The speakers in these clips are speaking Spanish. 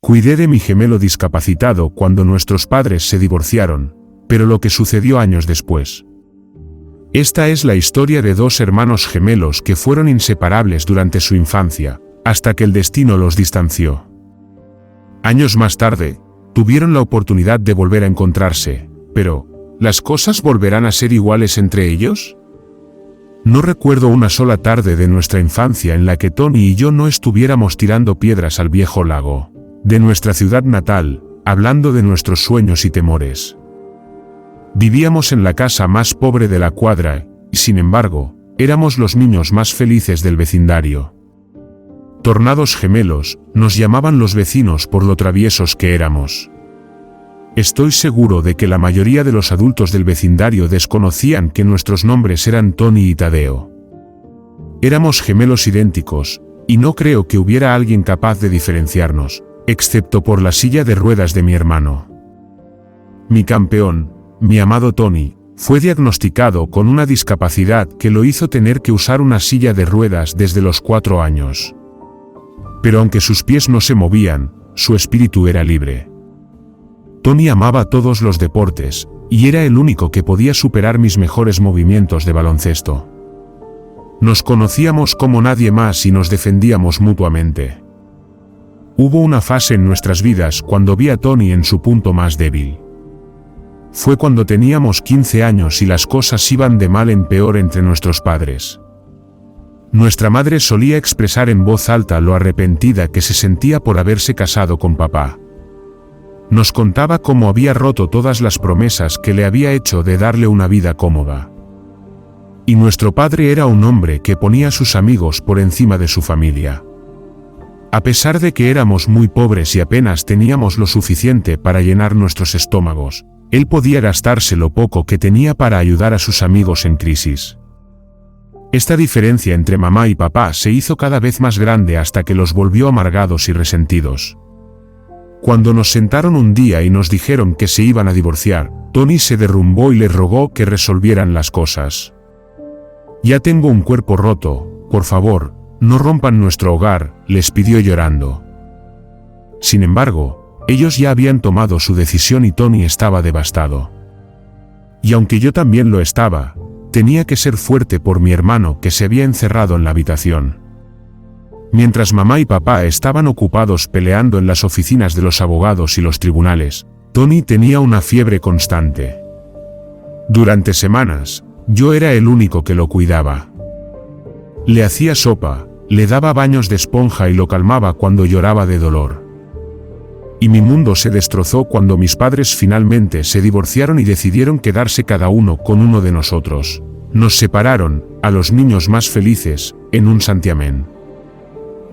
Cuidé de mi gemelo discapacitado cuando nuestros padres se divorciaron, pero lo que sucedió años después. Esta es la historia de dos hermanos gemelos que fueron inseparables durante su infancia, hasta que el destino los distanció. Años más tarde, tuvieron la oportunidad de volver a encontrarse, pero ¿las cosas volverán a ser iguales entre ellos? No recuerdo una sola tarde de nuestra infancia en la que Tony y yo no estuviéramos tirando piedras al viejo lago de nuestra ciudad natal, hablando de nuestros sueños y temores. Vivíamos en la casa más pobre de la cuadra, y sin embargo, éramos los niños más felices del vecindario. Tornados gemelos, nos llamaban los vecinos por lo traviesos que éramos. Estoy seguro de que la mayoría de los adultos del vecindario desconocían que nuestros nombres eran Tony y Tadeo. Éramos gemelos idénticos, y no creo que hubiera alguien capaz de diferenciarnos, excepto por la silla de ruedas de mi hermano. Mi campeón, mi amado Tony, fue diagnosticado con una discapacidad que lo hizo tener que usar una silla de ruedas desde los 4 años. Pero aunque sus pies no se movían, su espíritu era libre. Tony amaba todos los deportes, y era el único que podía superar mis mejores movimientos de baloncesto. Nos conocíamos como nadie más y nos defendíamos mutuamente. Hubo una fase en nuestras vidas cuando vi a Tony en su punto más débil. Fue cuando teníamos 15 años y las cosas iban de mal en peor entre nuestros padres. Nuestra madre solía expresar en voz alta lo arrepentida que se sentía por haberse casado con papá. Nos contaba cómo había roto todas las promesas que le había hecho de darle una vida cómoda. Y nuestro padre era un hombre que ponía a sus amigos por encima de su familia. A pesar de que éramos muy pobres y apenas teníamos lo suficiente para llenar nuestros estómagos, él podía gastarse lo poco que tenía para ayudar a sus amigos en crisis. Esta diferencia entre mamá y papá se hizo cada vez más grande hasta que los volvió amargados y resentidos. Cuando nos sentaron un día y nos dijeron que se iban a divorciar, Tony se derrumbó y les rogó que resolvieran las cosas. «Ya tengo un cuerpo roto, por favor, no rompan nuestro hogar», les pidió llorando. Sin embargo, ellos ya habían tomado su decisión y Tony estaba devastado. Y aunque yo también lo estaba, tenía que ser fuerte por mi hermano que se había encerrado en la habitación. Mientras mamá y papá estaban ocupados peleando en las oficinas de los abogados y los tribunales, Tony tenía una fiebre constante. Durante semanas, yo era el único que lo cuidaba. Le hacía sopa, le daba baños de esponja y lo calmaba cuando lloraba de dolor. Y mi mundo se destrozó cuando mis padres finalmente se divorciaron y decidieron quedarse cada uno con uno de nosotros. Nos separaron, a los niños más felices, en un santiamén.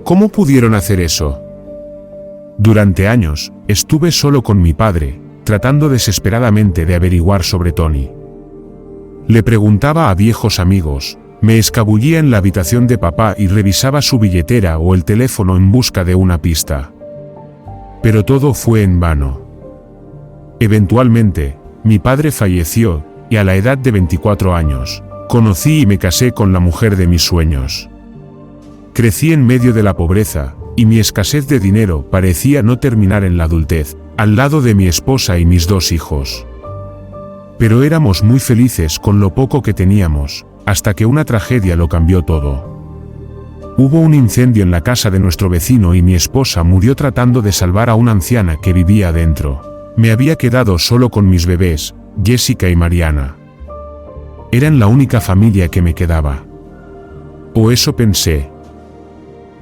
¿Cómo pudieron hacer eso? Durante años, estuve solo con mi padre, tratando desesperadamente de averiguar sobre Tony. Le preguntaba a viejos amigos, me escabullía en la habitación de papá y revisaba su billetera o el teléfono en busca de una pista. Pero todo fue en vano. Eventualmente, mi padre falleció, y a la edad de 24 años, conocí y me casé con la mujer de mis sueños. Crecí en medio de la pobreza, y mi escasez de dinero parecía no terminar en la adultez, al lado de mi esposa y mis 2 hijos. Pero éramos muy felices con lo poco que teníamos, hasta que una tragedia lo cambió todo. Hubo un incendio en la casa de nuestro vecino y mi esposa murió tratando de salvar a una anciana que vivía adentro. Me había quedado solo con mis bebés, Jessica y Mariana. Eran la única familia que me quedaba. O eso pensé.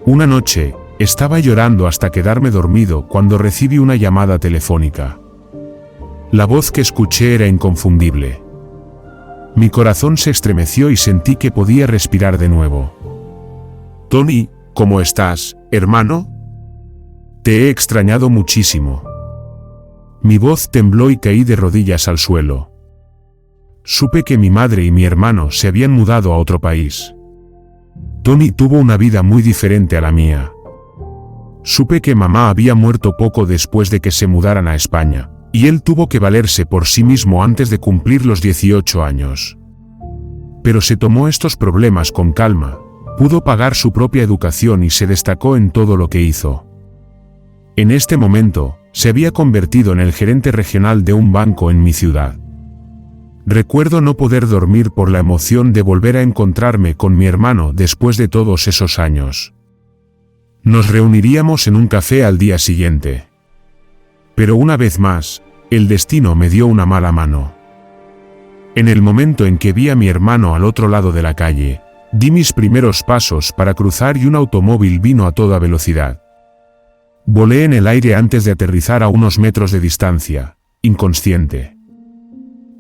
Una noche, estaba llorando hasta quedarme dormido cuando recibí una llamada telefónica. La voz que escuché era inconfundible. Mi corazón se estremeció y sentí que podía respirar de nuevo. «Tony, ¿cómo estás, hermano? Te he extrañado muchísimo». Mi voz tembló y caí de rodillas al suelo. Supe que mi madre y mi hermano se habían mudado a otro país. Tony tuvo una vida muy diferente a la mía. Supe que mamá había muerto poco después de que se mudaran a España, y él tuvo que valerse por sí mismo antes de cumplir los 18 años. Pero se tomó estos problemas con calma, pudo pagar su propia educación y se destacó en todo lo que hizo. En este momento, se había convertido en el gerente regional de un banco en mi ciudad. Recuerdo no poder dormir por la emoción de volver a encontrarme con mi hermano después de todos esos años. Nos reuniríamos en un café al día siguiente. Pero una vez más, el destino me dio una mala mano. En el momento en que vi a mi hermano al otro lado de la calle, di mis primeros pasos para cruzar y un automóvil vino a toda velocidad. Volé en el aire antes de aterrizar a unos metros de distancia, inconsciente.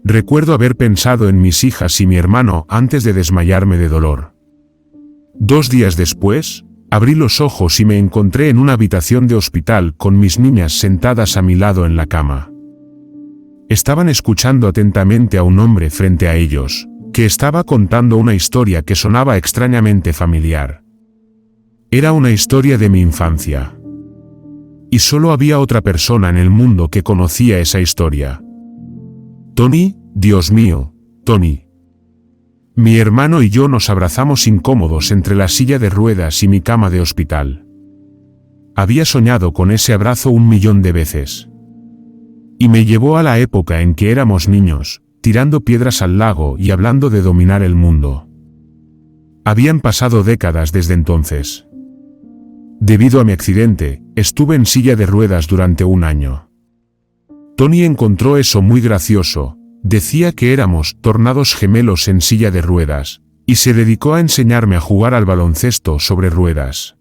Recuerdo haber pensado en mis hijas y mi hermano antes de desmayarme de dolor. 2 días después, abrí los ojos y me encontré en una habitación de hospital con mis niñas sentadas a mi lado en la cama. Estaban escuchando atentamente a un hombre frente a ellos, que estaba contando una historia que sonaba extrañamente familiar. Era una historia de mi infancia. Y solo había otra persona en el mundo que conocía esa historia. Tony, Dios mío, Tony. Mi hermano y yo nos abrazamos incómodos entre la silla de ruedas y mi cama de hospital. Había soñado con ese abrazo 1.000.000 de veces. Y me llevó a la época en que éramos niños, tirando piedras al lago y hablando de dominar el mundo. Habían pasado décadas desde entonces. Debido a mi accidente, estuve en silla de ruedas durante 1 año. Tony encontró eso muy gracioso, decía que éramos tornados gemelos en silla de ruedas, y se dedicó a enseñarme a jugar al baloncesto sobre ruedas.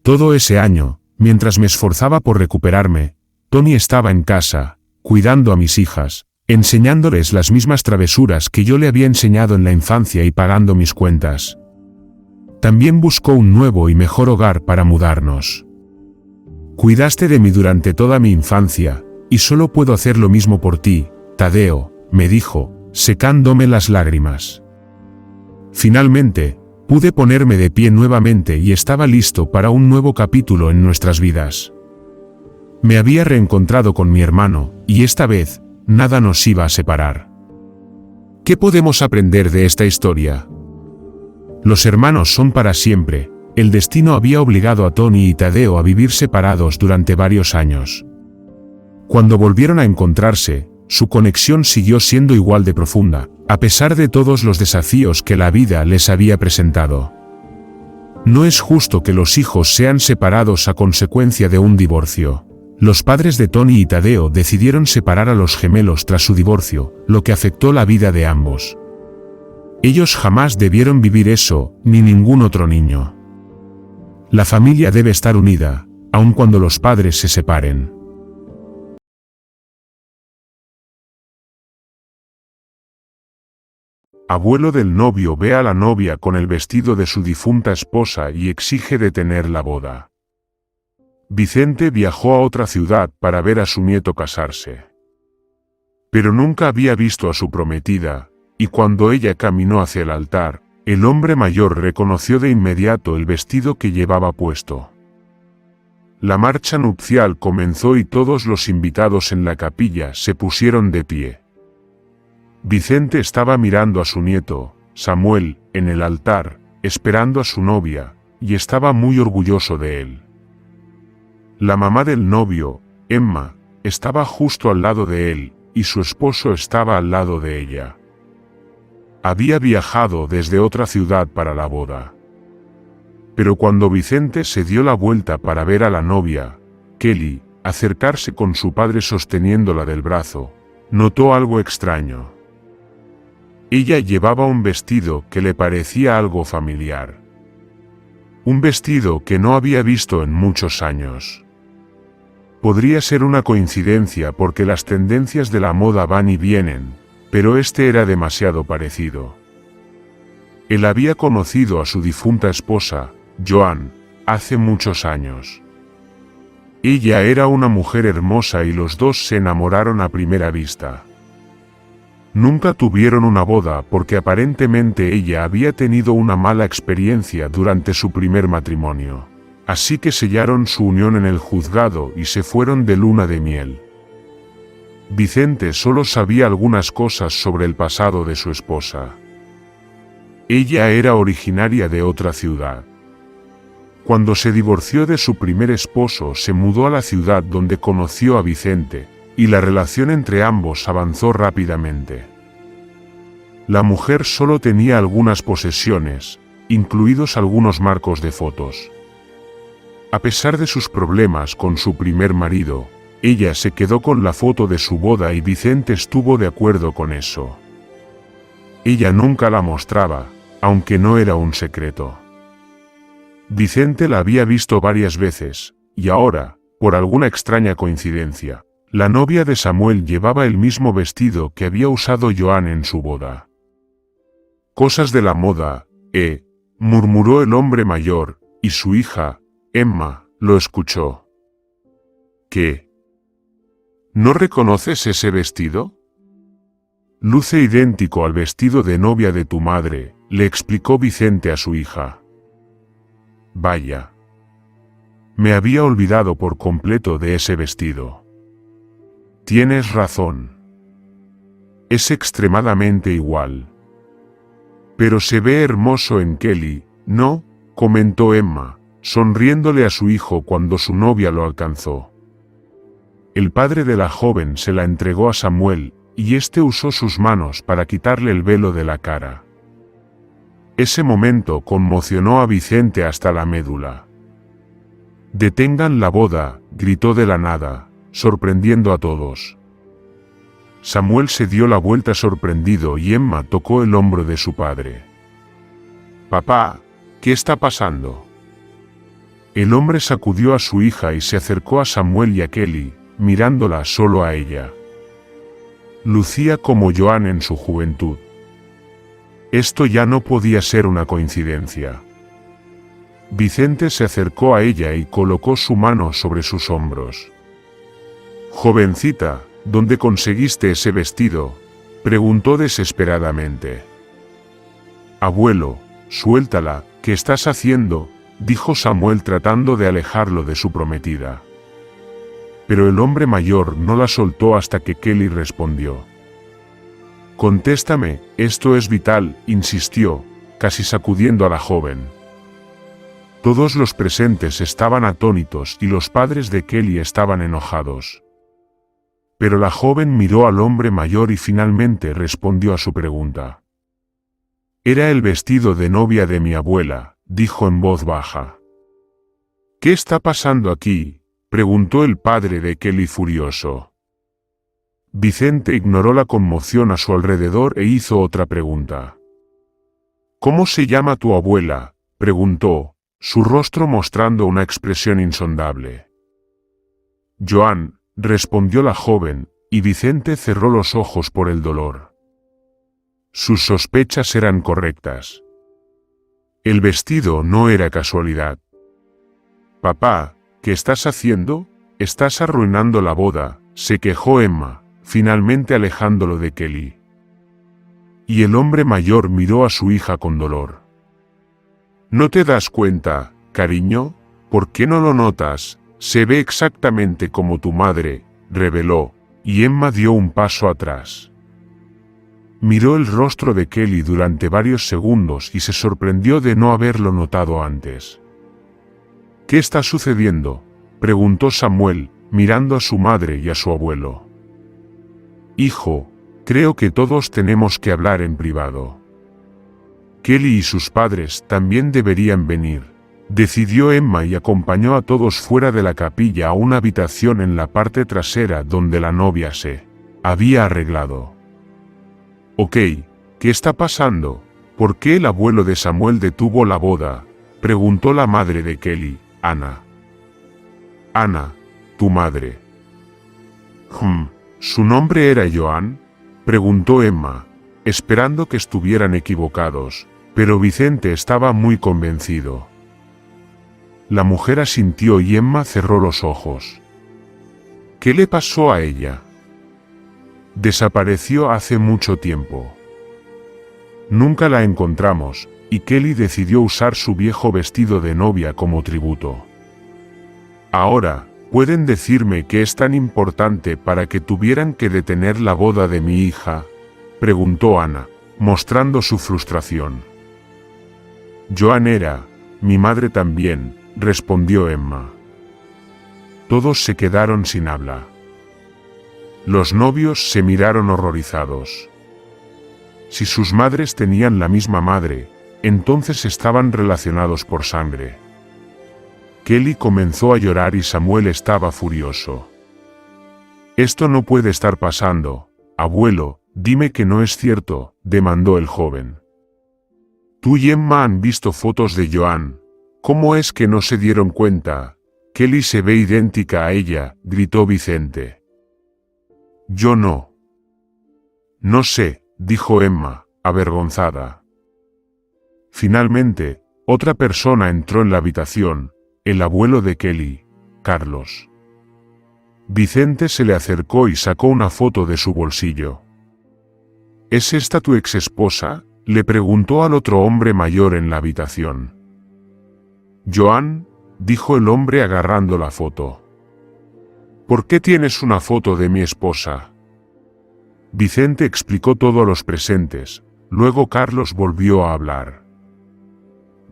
Todo ese año, mientras me esforzaba por recuperarme, Tony estaba en casa, cuidando a mis hijas, enseñándoles las mismas travesuras que yo le había enseñado en la infancia y pagando mis cuentas. También buscó un nuevo y mejor hogar para mudarnos. Cuidaste de mí durante toda mi infancia, y solo puedo hacer lo mismo por ti, Tadeo, me dijo, secándome las lágrimas. Finalmente, pude ponerme de pie nuevamente y estaba listo para un nuevo capítulo en nuestras vidas. Me había reencontrado con mi hermano, y esta vez, nada nos iba a separar. ¿Qué podemos aprender de esta historia? Los hermanos son para siempre. El destino había obligado a Tony y Tadeo a vivir separados durante varios años. Cuando volvieron a encontrarse, su conexión siguió siendo igual de profunda, a pesar de todos los desafíos que la vida les había presentado. No es justo que los hijos sean separados a consecuencia de un divorcio. Los padres de Tony y Tadeo decidieron separar a los gemelos tras su divorcio, lo que afectó la vida de ambos. Ellos jamás debieron vivir eso, ni ningún otro niño. La familia debe estar unida, aun cuando los padres se separen. Abuelo del novio ve a la novia con el vestido de su difunta esposa y exige detener la boda. Vicente viajó a otra ciudad para ver a su nieto casarse. Pero nunca había visto a su prometida, y cuando ella caminó hacia el altar, el hombre mayor reconoció de inmediato el vestido que llevaba puesto. La marcha nupcial comenzó y todos los invitados en la capilla se pusieron de pie. Vicente estaba mirando a su nieto, Samuel, en el altar, esperando a su novia, y estaba muy orgulloso de él. La mamá del novio, Emma, estaba justo al lado de él, y su esposo estaba al lado de ella. Había viajado desde otra ciudad para la boda. Pero cuando Vicente se dio la vuelta para ver a la novia, Kelly, acercarse con su padre sosteniéndola del brazo, notó algo extraño. Ella llevaba un vestido que le parecía algo familiar. Un vestido que no había visto en muchos años. Podría ser una coincidencia porque las tendencias de la moda van y vienen, pero este era demasiado parecido. Él había conocido a su difunta esposa, Joan, hace muchos años. Ella era una mujer hermosa y los dos se enamoraron a primera vista. Nunca tuvieron una boda porque aparentemente ella había tenido una mala experiencia durante su primer matrimonio. Así que sellaron su unión en el juzgado y se fueron de luna de miel. Vicente solo sabía algunas cosas sobre el pasado de su esposa. Ella era originaria de otra ciudad. Cuando se divorció de su primer esposo, se mudó a la ciudad donde conoció a Vicente, y la relación entre ambos avanzó rápidamente. La mujer solo tenía algunas posesiones, incluidos algunos marcos de fotos. A pesar de sus problemas con su primer marido, ella se quedó con la foto de su boda y Vicente estuvo de acuerdo con eso. Ella nunca la mostraba, aunque no era un secreto. Vicente la había visto varias veces, y ahora, por alguna extraña coincidencia, la novia de Samuel llevaba el mismo vestido que había usado Joan en su boda. Cosas de la moda, murmuró el hombre mayor, y su hija, Emma, lo escuchó. ¿Qué? ¿No reconoces ese vestido? Luce idéntico al vestido de novia de tu madre, le explicó Vicente a su hija. Vaya. Me había olvidado por completo de ese vestido. Tienes razón. Es extremadamente igual. Pero se ve hermoso en Kelly, ¿no?, comentó Emma, sonriéndole a su hijo cuando su novia lo alcanzó. El padre de la joven se la entregó a Samuel, y éste usó sus manos para quitarle el velo de la cara. Ese momento conmocionó a Vicente hasta la médula. «Detengan la boda», gritó de la nada, sorprendiendo a todos. Samuel se dio la vuelta sorprendido y Emma tocó el hombro de su padre. «Papá, ¿qué está pasando?» El hombre sacudió a su hija y se acercó a Samuel y a Kelly, mirándola solo a ella. Lucía como Joan en su juventud. Esto ya no podía ser una coincidencia. Vicente se acercó a ella y colocó su mano sobre sus hombros. «Jovencita, ¿dónde conseguiste ese vestido?», preguntó desesperadamente. «Abuelo, suéltala, ¿qué estás haciendo?», dijo Samuel tratando de alejarlo de su prometida. Pero el hombre mayor no la soltó hasta que Kelly respondió. «Contéstame, esto es vital», insistió, casi sacudiendo a la joven. Todos los presentes estaban atónitos y los padres de Kelly estaban enojados. Pero la joven miró al hombre mayor y finalmente respondió a su pregunta. «Era el vestido de novia de mi abuela», dijo en voz baja. «¿Qué está pasando aquí?», preguntó el padre de Kelly furioso. Vicente ignoró la conmoción a su alrededor e hizo otra pregunta. «¿Cómo se llama tu abuela?», preguntó, su rostro mostrando una expresión insondable. «Joan», respondió la joven, y Vicente cerró los ojos por el dolor. Sus sospechas eran correctas. El vestido no era casualidad. «Papá, ¿qué estás haciendo? Estás arruinando la boda», se quejó Emma, finalmente alejándolo de Kelly. Y el hombre mayor miró a su hija con dolor. «¿No te das cuenta, cariño? ¿Por qué no lo notas? Se ve exactamente como tu madre», reveló, y Emma dio un paso atrás. Miró el rostro de Kelly durante varios segundos y se sorprendió de no haberlo notado antes. «¿Qué está sucediendo?», preguntó Samuel, mirando a su madre y a su abuelo. «Hijo, creo que todos tenemos que hablar en privado. Kelly y sus padres también deberían venir», decidió Emma y acompañó a todos fuera de la capilla a una habitación en la parte trasera donde la novia se había arreglado. «Ok, ¿qué está pasando? ¿Por qué el abuelo de Samuel detuvo la boda?», preguntó la madre de Kelly, Ana. «Ana, tu madre». ¿Su nombre era Joan?, preguntó Emma, esperando que estuvieran equivocados, pero Vicente estaba muy convencido. La mujer asintió y Emma cerró los ojos. «¿Qué le pasó a ella?». «Desapareció hace mucho tiempo. Nunca la encontramos, y Kelly decidió usar su viejo vestido de novia como tributo. Ahora, ¿pueden decirme qué es tan importante para que tuvieran que detener la boda de mi hija?», preguntó Ana, mostrando su frustración. «Joan era, mi madre también», respondió Emma. Todos se quedaron sin habla. Los novios se miraron horrorizados. Si sus madres tenían la misma madre, entonces estaban relacionados por sangre. Kelly comenzó a llorar y Samuel estaba furioso. «Esto no puede estar pasando, abuelo, dime que no es cierto», demandó el joven. «Tú y Emma han visto fotos de Joan. ¿Cómo es que no se dieron cuenta? Kelly se ve idéntica a ella», gritó Vicente. «Yo no». «No sé», dijo Emma, avergonzada. Finalmente, otra persona entró en la habitación, el abuelo de Kelly, Carlos. Vicente se le acercó y sacó una foto de su bolsillo. «¿Es esta tu exesposa?», le preguntó al otro hombre mayor en la habitación. «Joan», dijo el hombre agarrando la foto. «¿Por qué tienes una foto de mi esposa?». Vicente explicó todo a los presentes, luego Carlos volvió a hablar.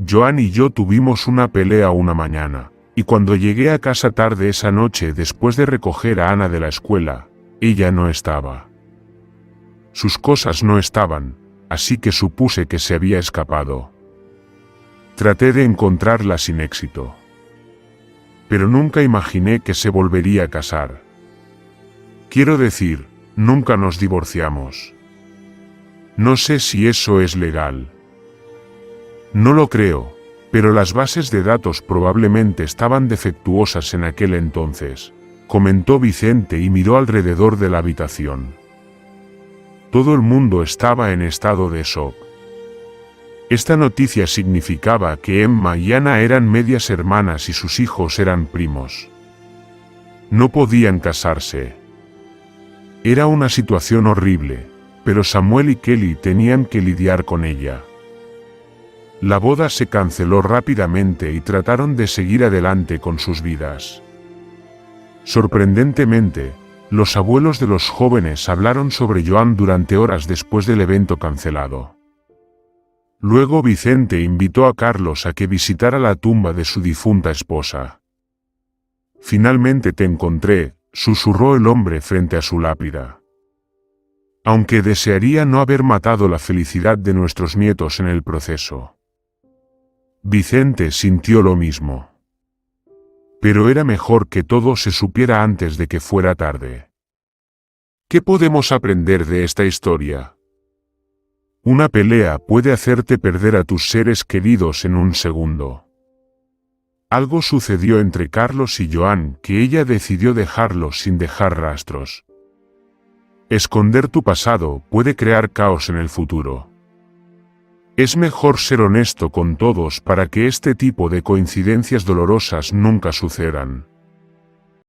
«Joan y yo tuvimos una pelea una mañana, y cuando llegué a casa tarde esa noche después de recoger a Ana de la escuela, ella no estaba. Sus cosas no estaban, así que supuse que se había escapado. Traté de encontrarla sin éxito. Pero nunca imaginé que se volvería a casar. Quiero decir, nunca nos divorciamos. No sé si eso es legal. No lo creo, pero las bases de datos probablemente estaban defectuosas en aquel entonces», comentó Vicente y miró alrededor de la habitación. Todo el mundo estaba en estado de shock. Esta noticia significaba que Emma y Ana eran medias hermanas y sus hijos eran primos. No podían casarse. Era una situación horrible, pero Samuel y Kelly tenían que lidiar con ella. La boda se canceló rápidamente y trataron de seguir adelante con sus vidas. Sorprendentemente, los abuelos de los jóvenes hablaron sobre Joan durante horas después del evento cancelado. Luego Vicente invitó a Carlos a que visitara la tumba de su difunta esposa. «Finalmente te encontré», susurró el hombre frente a su lápida. «Aunque desearía no haber matado la felicidad de nuestros nietos en el proceso». Vicente sintió lo mismo. Pero era mejor que todo se supiera antes de que fuera tarde. ¿Qué podemos aprender de esta historia? Una pelea puede hacerte perder a tus seres queridos en un segundo. Algo sucedió entre Carlos y Joan que ella decidió dejarlo sin dejar rastros. Esconder tu pasado puede crear caos en el futuro. Es mejor ser honesto con todos para que este tipo de coincidencias dolorosas nunca sucedan.